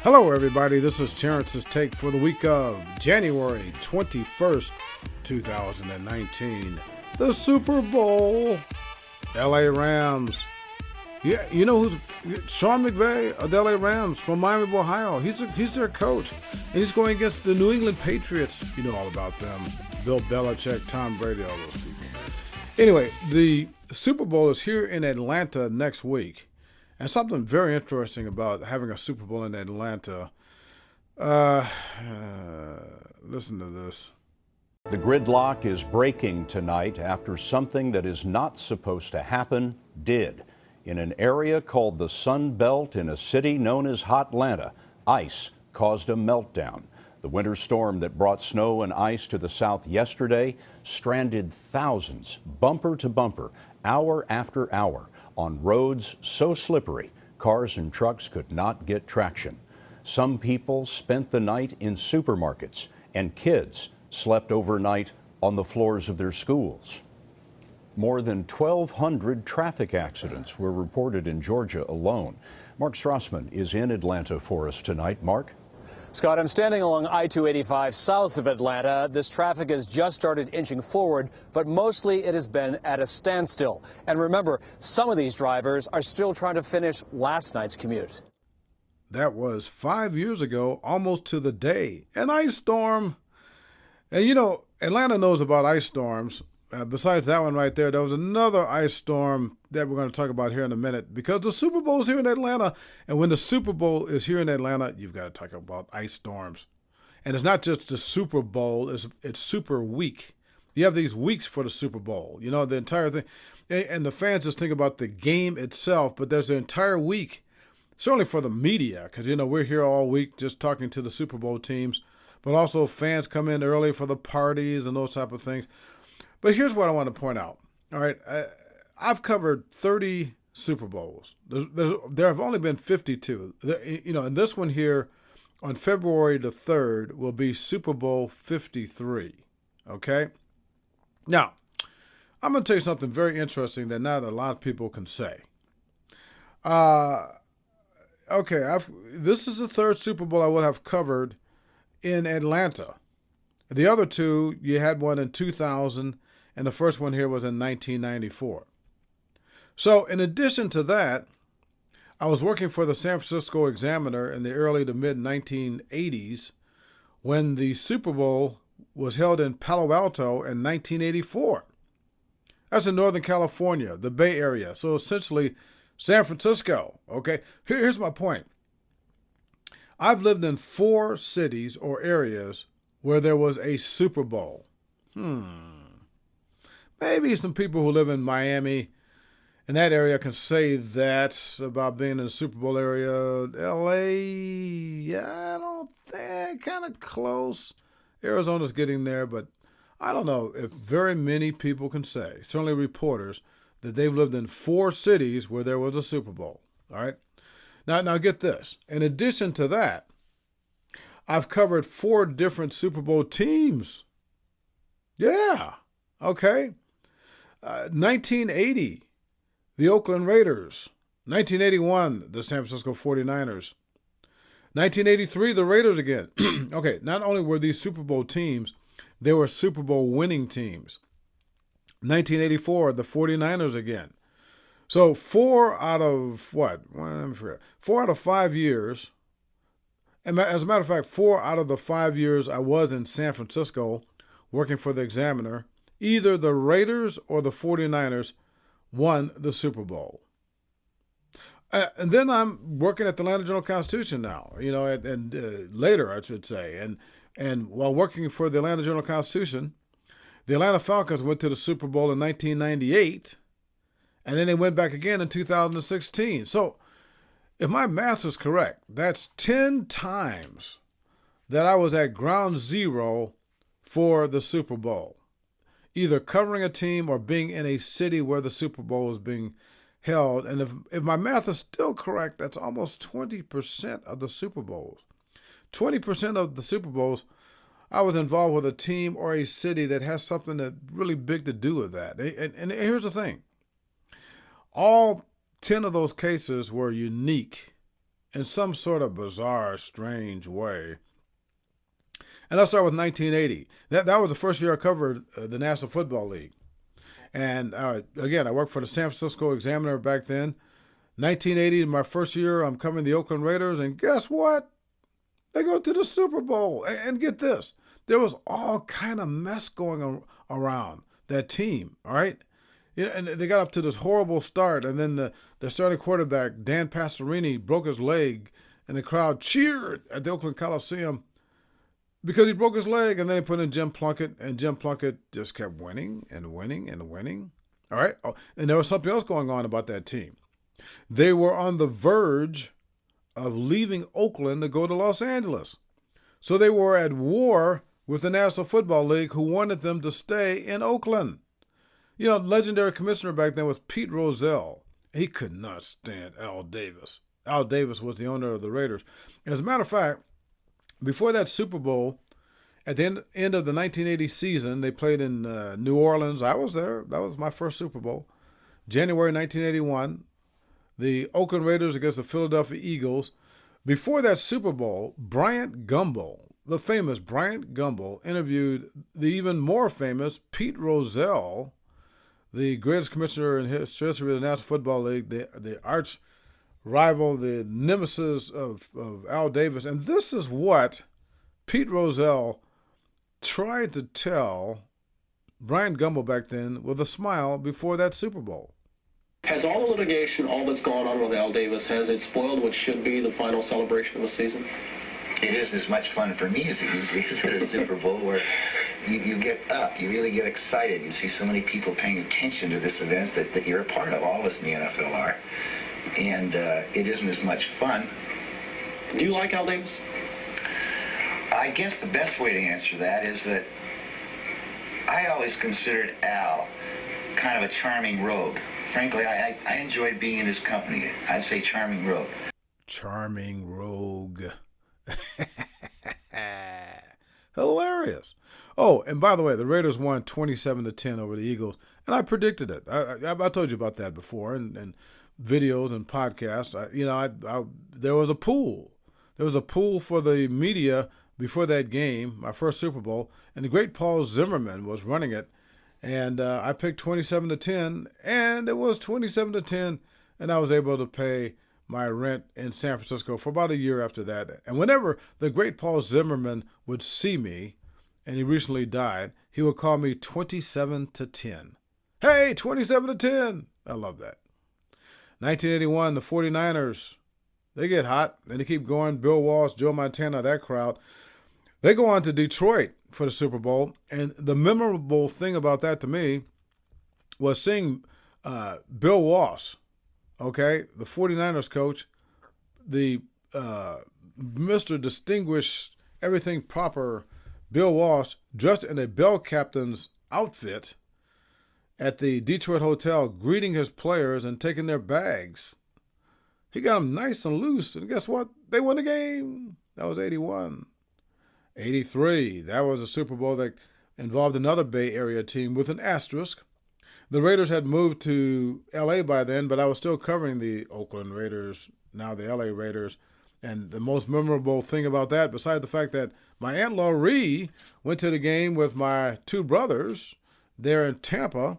Hello, everybody. This is Terence's take for the week of January 21st, 2019. The Super Bowl. LA Rams. Yeah, you know who's Sean McVay of the LA Rams from Miami of Ohio. He's their coach. And he's going against the New England Patriots. You know all about them. Bill Belichick, Tom Brady, all those people. Anyway, the Super Bowl is here in Atlanta next week. And something very interesting about having a Super Bowl in Atlanta. Listen to this. The gridlock is breaking tonight after something that is not supposed to happen did. In an area called the Sun Belt in a city known as Hotlanta, ice caused a meltdown. The winter storm that brought snow and ice to the south yesterday stranded thousands, bumper to bumper, hour after hour, on roads so slippery, cars and trucks could not get traction. Some people spent the night in supermarkets, and kids slept overnight on the floors of their schools. More than 1,200 traffic accidents were reported in Georgia alone. Mark Strassman is in Atlanta for us tonight. Mark? Scott, I'm standing along I-285 south of Atlanta. This traffic has just started inching forward, but mostly it has been at a standstill. And remember, some of these drivers are still trying to finish last night's commute. That was 5 years ago, almost to the day. An ice storm. And you know, Atlanta knows about ice storms. Besides that one right there, there was another ice storm that we're going to talk about here in a minute because the Super Bowl is here in Atlanta. And when the Super Bowl is here in Atlanta, you've got to talk about ice storms. And it's not just the Super Bowl, it's Super Week. You have these weeks for the Super Bowl, you know, the entire thing. And the fans just think about the game itself, but there's an entire week, certainly for the media, because, you know, we're here all week just talking to the Super Bowl teams, but also fans come in early for the parties and those type of things. But here's what I want to point out. All right, I've covered 30 Super Bowls. There have only been 52. You know, and this one here on February the 3rd will be Super Bowl 53. Okay? Now, I'm going to tell you something very interesting that not a lot of people can say. Okay, this is the third Super Bowl I will have covered in Atlanta. The other two, you had one in 2000, and the first one here was in 1994. So in addition to that, I was working for the San Francisco Examiner in the early to mid-1980s when the Super Bowl was held in Palo Alto in 1984. That's in Northern California, the Bay Area. So essentially San Francisco, okay? Here's my point. I've lived in 4 cities or areas where there was a Super Bowl. Maybe some people who live in Miami in that area can say that about being in the Super Bowl area. LA, yeah, I don't think, kind of close. Arizona's getting there, but I don't know if very many people can say, certainly reporters, that they've lived in 4 cities where there was a Super Bowl. All right. Now get this. In addition to that, I've covered 4 different Super Bowl teams. Yeah. Okay. 1980, the Oakland Raiders. 1981, the San Francisco 49ers. 1983, the Raiders again. Okay, not only were these Super Bowl teams, they were Super Bowl winning teams. 1984, the 49ers again. So 4 out of what? Well, let me forget. 4 out of 5 years. And as a matter of fact, 4 out of the 5 years I was in San Francisco working for the Examiner, either the Raiders or the 49ers won the Super Bowl. And then I'm working at the Atlanta Journal-Constitution now, you know, and later, I should say. And while working for the Atlanta Journal-Constitution, the Atlanta Falcons went to the Super Bowl in 1998, and then they went back again in 2016. So if my math is correct, that's 10 times that I was at ground zero for the Super Bowl, either covering a team or being in a city where the Super Bowl is being held. And if my math is still correct, that's almost 20% of the Super Bowls. 20% of the Super Bowls, I was involved with a team or a city that has something that really big to do with that. And here's the thing. All 10 of those cases were unique in some sort of bizarre, strange way. And I'll start with 1980. That was the first year I covered the National Football League. And again, I worked for the San Francisco Examiner back then. 1980, my first year, I'm covering the Oakland Raiders, and guess what? They go to the Super Bowl. And get this, there was all kind of mess going around that team, all right? Yeah, and they got up to this horrible start, and then the starting quarterback, Dan Pastorini, broke his leg, and the crowd cheered at the Oakland Coliseum because he broke his leg, and then they put in Jim Plunkett, and Jim Plunkett just kept winning and winning and winning, all right? Oh, and there was something else going on about that team. They were on the verge of leaving Oakland to go to Los Angeles. So they were at war with the National Football League, who wanted them to stay in Oakland. You know, legendary commissioner back then was Pete Rozelle. He could not stand Al Davis. Al Davis was the owner of the Raiders. As a matter of fact, before that Super Bowl, at the end of the 1980 season, they played in New Orleans. I was there. That was my first Super Bowl. January 1981, the Oakland Raiders against the Philadelphia Eagles. Before that Super Bowl, Bryant Gumbel, the famous Bryant Gumbel, interviewed the even more famous Pete Rozelle, the greatest commissioner in history of the National Football League, the arch rival, the nemesis of Al Davis. And this is what Pete Rozelle tried to tell Bryant Gumbel back then with a smile before that Super Bowl. Has all the litigation, all that's gone on with Al Davis, has it spoiled what should be the final celebration of the season? It isn't as much fun for me as it usually is at a Super Bowl, where you get up, you really get excited. You see so many people paying attention to this event that you're a part of. All of us in the NFL are. And it isn't as much fun. Do you like Al Davis? I guess the best way to answer that is that I always considered Al kind of a charming rogue. Frankly, I enjoyed being in his company. I'd say charming rogue. Charming rogue. Hilarious. Oh, and by the way, the Raiders won 27-10 over the Eagles, and I predicted it. I told you about that before, and videos and podcasts. There was a pool. There was a pool for the media before that game, my first Super Bowl, and the great Paul Zimmerman was running it. And I picked 27-10, and it was 27-10, and I was able to pay my rent in San Francisco for about a year after that. And whenever the great Paul Zimmerman would see me, and he recently died, he would call me 27-10. Hey, 27-10! I love that. 1981, the 49ers, they get hot, and they keep going. Bill Walsh, Joe Montana, that crowd. They go on to Detroit for the Super Bowl, and the memorable thing about that to me was seeing Bill Walsh, okay, the 49ers coach, the Mr. Distinguished, everything proper Bill Walsh, dressed in a bell captain's outfit at the Detroit hotel, greeting his players and taking their bags. He got them nice and loose, and guess what? They won the game. That was 81. 83, that was a Super Bowl that involved another Bay Area team with an asterisk. The Raiders had moved to L.A. by then, but I was still covering the Oakland Raiders, now the L.A. Raiders. And the most memorable thing about that, besides the fact that my Aunt Laurie went to the game with my two brothers there in Tampa,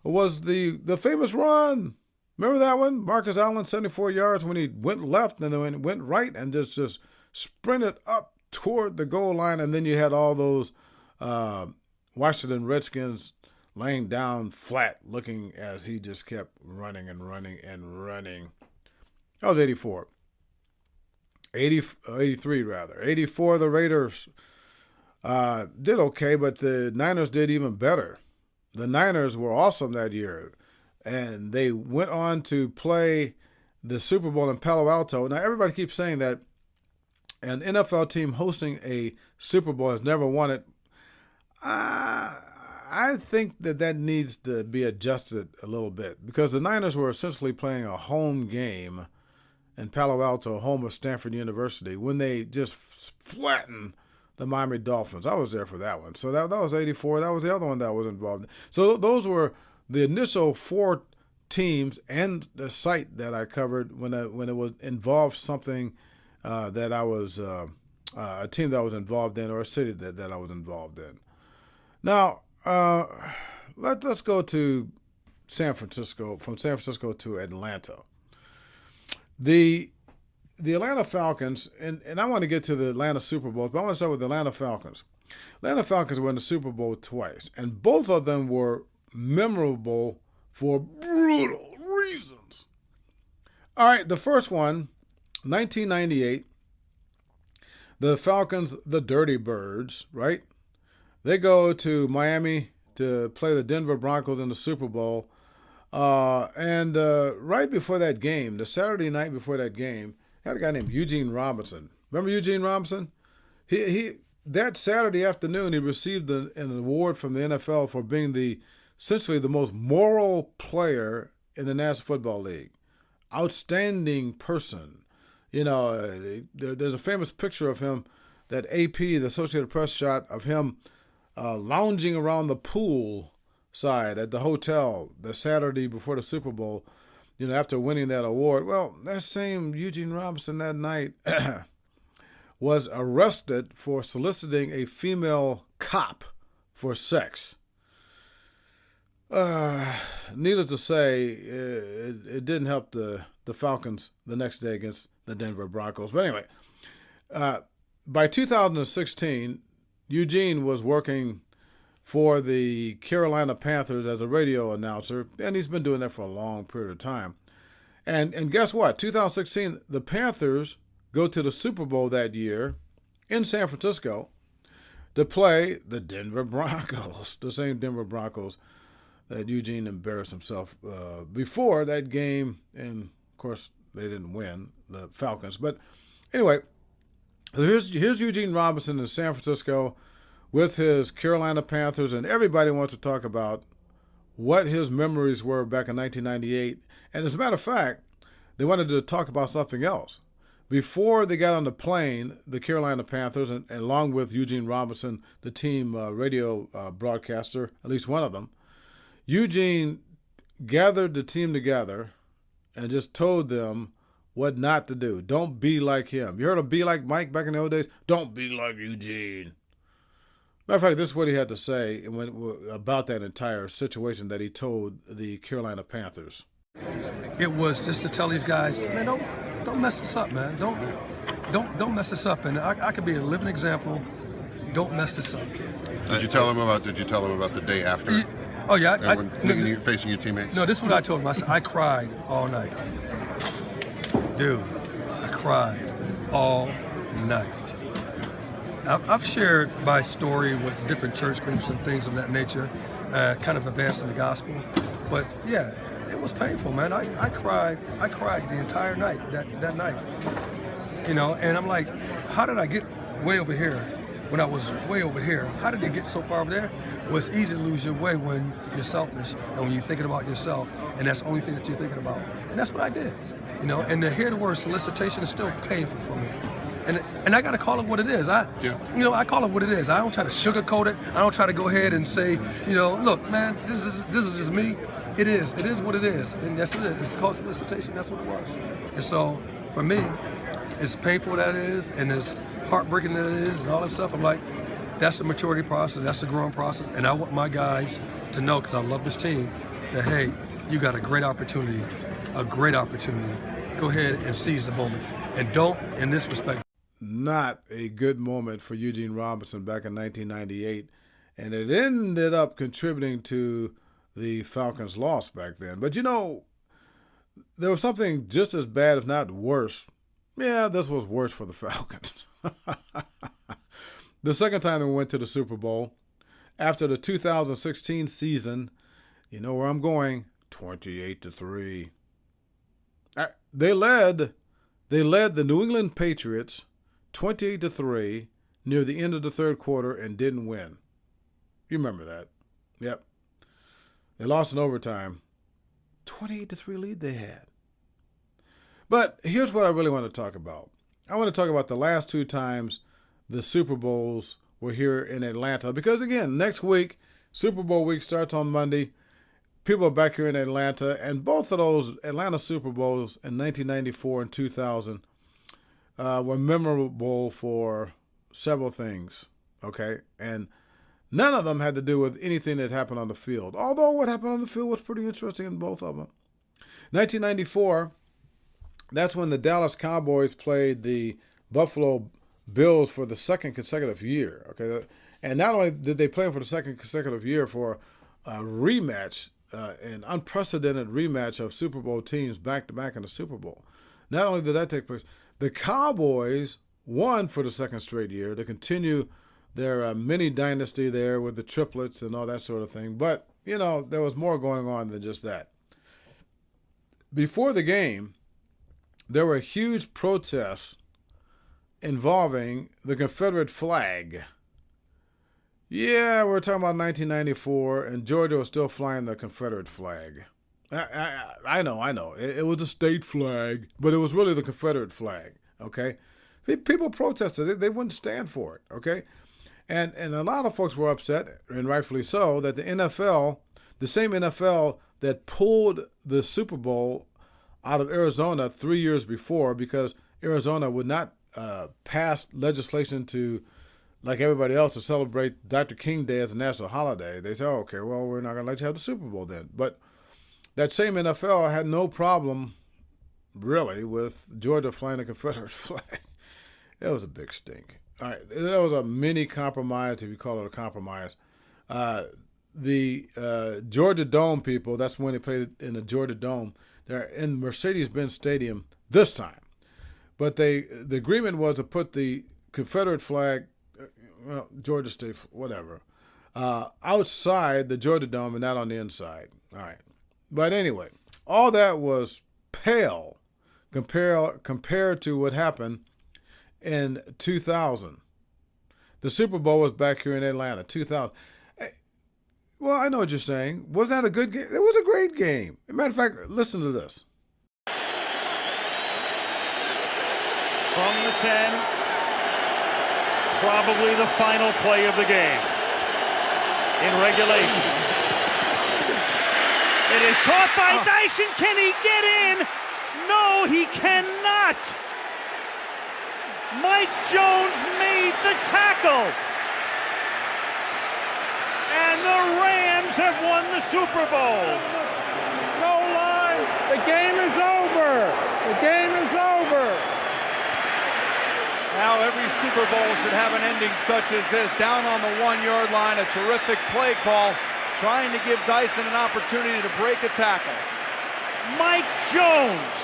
was the famous run. Remember that one? Marcus Allen, 74 yards when he went left and then went right and just sprinted up toward the goal line, and then you had all those Washington Redskins laying down flat, looking as he just kept running and running and running. That was 84. 83, rather. 84, the Raiders did okay, but the Niners did even better. The Niners were awesome that year, and they went on to play the Super Bowl in Palo Alto. Now, everybody keeps saying that an NFL team hosting a Super Bowl has never won it. I think that needs to be adjusted a little bit, because the Niners were essentially playing a home game in Palo Alto, home of Stanford University, when they just flattened the Miami Dolphins. I was there for that one. So that was 84. That was the other one that was involved. So those were the initial four teams and the site that I covered when it was involved something that I was a team that I was involved in, or a city that I was involved in. Now, let's go to San Francisco, from San Francisco to Atlanta. The Atlanta Falcons, and I want to get to the Atlanta Super Bowl, but I want to start with the Atlanta Falcons. Atlanta Falcons won the Super Bowl twice, and both of them were memorable for brutal reasons. All right, the first one, 1998, the Falcons, the Dirty Birds, right? They go to Miami to play the Denver Broncos in the Super Bowl. And right before that game, the Saturday night before that game, had a guy named Eugene Robinson. Remember Eugene Robinson? He that Saturday afternoon, he received an award from the NFL for being essentially the most moral player in the National Football League. Outstanding person. You know, there's a famous picture of him that AP, the Associated Press, shot of him lounging around the pool side at the hotel the Saturday before the Super Bowl, you know, after winning that award. Well, that same Eugene Robinson that night was arrested for soliciting a female cop for sex. Needless to say, it didn't help the Falcons the next day against the Denver Broncos. But anyway, by 2016, Eugene was working for the Carolina Panthers as a radio announcer, and he's been doing that for a long period of time. And guess what? 2016, the Panthers go to the Super Bowl that year in San Francisco to play the Denver Broncos, the same Denver Broncos that Eugene embarrassed himself before that game. And, of course, they didn't win, the Falcons. But anyway, here's Eugene Robinson in San Francisco with his Carolina Panthers, and everybody wants to talk about what his memories were back in 1998. And as a matter of fact, they wanted to talk about something else. Before they got on the plane, the Carolina Panthers, and along with Eugene Robinson, the team radio broadcaster, at least one of them, Eugene gathered the team together and just told them what not to do. Don't be like him. You heard of Be Like Mike back in the old days? Don't be like Eugene. Matter of fact, this is what he had to say about that entire situation that he told the Carolina Panthers. It was just to tell these guys, man, don't mess this up, man. Don't mess this up. And I could be a living example. Don't mess this up. Did you tell him about the day after? Oh yeah. When you're facing your teammates? No, this is what I told him. I said I cried all night. Dude, I cried all night. I've shared my story with different church groups and things of that nature, kind of advancing the gospel. But yeah, it was painful, man. I cried the entire night, that night. You know, and I'm like, how did I get way over here when I was way over here? How did it get so far over there? Well, it's easy to lose your way when you're selfish and when you're thinking about yourself, and that's the only thing that you're thinking about. And that's what I did. You know, and to hear the word solicitation is still painful for me. And I got to call it what it is. I call it what it is. I don't try to sugarcoat it. I don't try to go ahead and say, you know, look, man, this is just me. It is what it is. And that's what it is. It's called solicitation. That's what it was. And so for me, as painful that is and as heartbreaking that it is and all that stuff, I'm like, that's the maturity process. That's the growing process. And I want my guys to know, because I love this team, that, hey, you got a great opportunity. Go ahead and seize the moment. And don't, in this respect. Not a good moment for Eugene Robinson back in 1998, and it ended up contributing to the Falcons' loss back then. But, you know, there was something just as bad, if not worse. Yeah, this was worse for the Falcons. The second time they went to the Super Bowl, after the 2016 season, you know where I'm going, 28-3. They led the New England Patriots 28-3 near the end of the third quarter and didn't win. You remember that? Yep. They lost in overtime. 28-3 lead they had. But here's what I really want to talk about. I want to talk about the last two times the Super Bowls were here in Atlanta. Because, again, next week, Super Bowl week starts on Monday. people are back here in Atlanta, and both of those Atlanta Super Bowls in 1994 and 2000 were memorable for several things, okay? And none of them had to do with anything that happened on the field, although what happened on the field was pretty interesting in both of them. 1994, that's when the Dallas Cowboys played the Buffalo Bills for the second consecutive year, okay? And not only did they play for the second consecutive year for a rematch, an unprecedented rematch of Super Bowl teams back-to-back in the Super Bowl. Not only did that take place, the Cowboys won for the second straight year to continue their mini dynasty there with the triplets and all that sort of thing. But, you know, there was more going on than just that. Before the game, there were huge protests involving the Confederate flag. Yeah, we're talking about 1994, and Georgia was still flying the Confederate flag. I know. It was a state flag, but it was really the Confederate flag, okay? People protested. They wouldn't stand for it, okay? And a lot of folks were upset, and rightfully so, that the NFL, the same NFL that pulled the Super Bowl out of Arizona 3 years before because Arizona would not pass legislation to, like everybody else, to celebrate Dr. King Day as a national holiday. They said, oh, okay, well, we're not going to let you have the Super Bowl then. But that same NFL had no problem, really, with Georgia flying the Confederate flag. It was a big stink. All right, that was a mini compromise, if you call it a compromise. The Georgia Dome people, that's when they played in the Georgia Dome. They're in Mercedes-Benz Stadium this time. But the agreement was to put the Confederate flag, well, Georgia State, whatever, outside the Georgia Dome and not on the inside. All right. But anyway, all that was pale compared to what happened in 2000. The Super Bowl was back here in Atlanta, 2000. Well, I know what you're saying. Was that a good game? It was a great game. As a matter of fact, listen to this. From the 10, probably the final play of the game in regulation. It is caught by Dyson. Can he get in? No, he cannot. Mike Jones made the tackle. And the Rams have won the Super Bowl. Goal line. The game is over. The game is over. Now every Super Bowl should have an ending such as this. Down on the 1 yard line, a terrific play call, trying to give Dyson an opportunity to break a tackle. Mike Jones,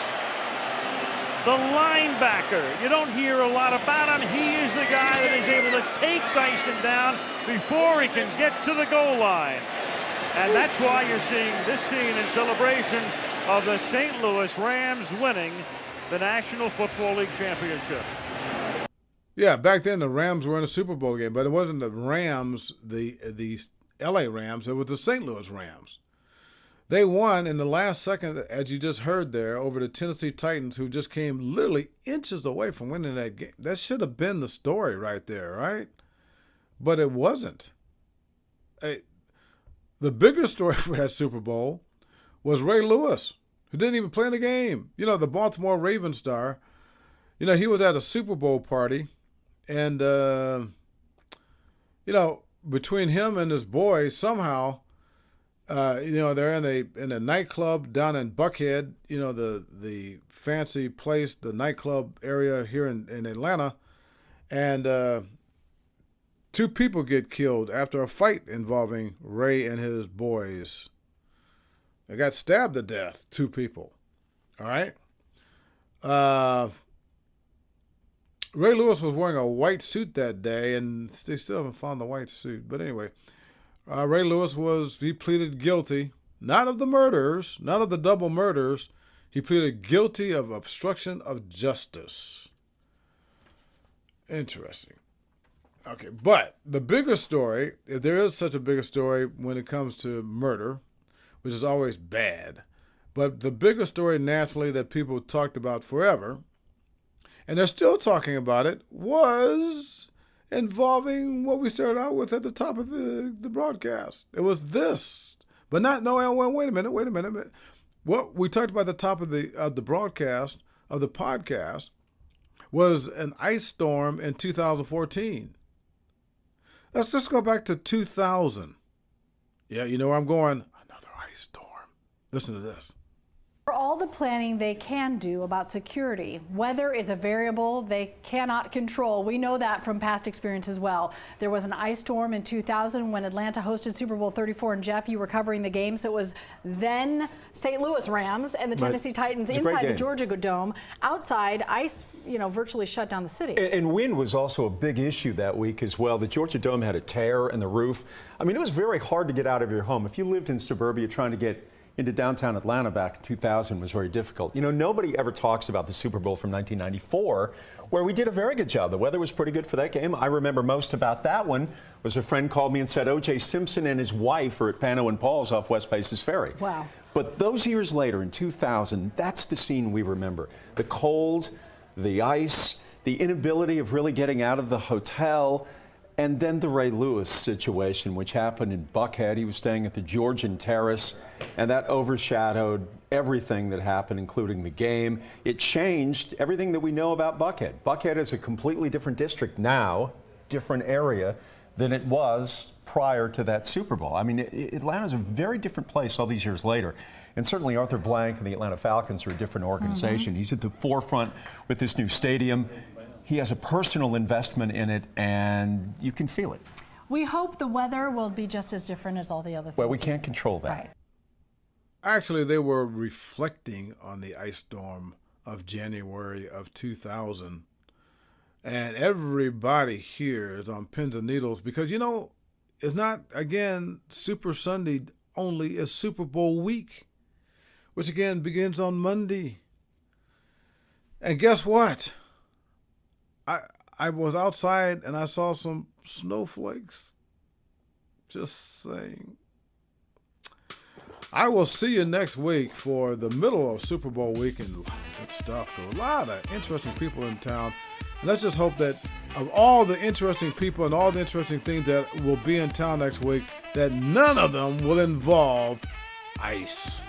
the linebacker. You don't hear a lot about him. He is the guy that is able to take Dyson down before he can get to the goal line. And that's why you're seeing this scene in celebration of the St. Louis Rams winning the National Football League championship. Yeah, back then the Rams were in a Super Bowl game, but it wasn't the Rams, the LA Rams, it was the St. Louis Rams. They won in the last second, as you just heard there, over the Tennessee Titans, who just came literally inches away from winning that game. That should have been the story right there, right? But it wasn't. The bigger story for that Super Bowl was Ray Lewis, who didn't even play in the game. You know, the Baltimore Ravens star. You know, he was at a Super Bowl party, and, you know, between him and his boys, somehow, you know, they're in a nightclub down in Buckhead, you know, the fancy place, the nightclub area here in Atlanta, and two people get killed after a fight involving Ray and his boys. They got stabbed to death, two people. All right? Ray Lewis was wearing a white suit that day, and they still haven't found the white suit. But anyway, Ray Lewis he pleaded guilty, not of the murders, not of the double murders. He pleaded guilty of obstruction of justice. Interesting. Okay, but the bigger story, if there is such a bigger story when it comes to murder, which is always bad, but the bigger story nationally that people talked about forever, and they're still talking about it, was involving what we started out with at the top of the broadcast. It was this But not, no, well, wait a minute. What we talked about at the top of the broadcast, of the podcast, was an ice storm in 2014. Let's just go back to 2000. Yeah, you know where I'm going? Another ice storm. Listen to this. For all the planning they can do about security, weather is a variable they cannot control. We know that from past experience as well. There was an ice storm in 2000 when Atlanta hosted Super Bowl 34, and Jeff, you were covering the game, so it was then St. Louis Rams and the Tennessee Titans inside the Georgia Dome. Outside, ice, virtually shut down the city. And wind was also a big issue that week as well. The Georgia Dome had a tear in the roof. I mean, it was very hard to get out of your home. If you lived in suburbia, trying to get into downtown Atlanta back in 2000 was very difficult. Nobody ever talks about the Super Bowl from 1994, where we did a very good job. The weather was pretty good for that game. I remember most about that one was a friend called me and said O.J. Simpson and his wife are at Pano and Paul's off West Paces Ferry. Wow. But those years later, in 2000, that's the scene we remember. The cold, the ice, the inability of really getting out of the hotel, and then the Ray Lewis situation, which happened in Buckhead. He was staying at the Georgian Terrace, and that overshadowed everything that happened, including the game. It changed everything that we know about Buckhead. Buckhead is a completely different district now, different area, than it was prior to that Super Bowl. I mean, Atlanta's a very different place all these years later. And certainly Arthur Blank and the Atlanta Falcons are a different organization. He's at the forefront with this new stadium. He has a personal investment in it, and you can feel it. We hope the weather will be just as different as all the other things. Well, we can't control that. Right. Actually, they were reflecting on the ice storm of January of 2000. And everybody here is on pins and needles because, it's not, again, Super Sunday only, it's Super Bowl week, which, again, begins on Monday. And guess what? I was outside and I saw some snowflakes. Just saying. I will see you next week for the middle of Super Bowl week and a lot of good stuff. There are a lot of interesting people in town. And let's just hope that of all the interesting people and all the interesting things that will be in town next week, that none of them will involve ice.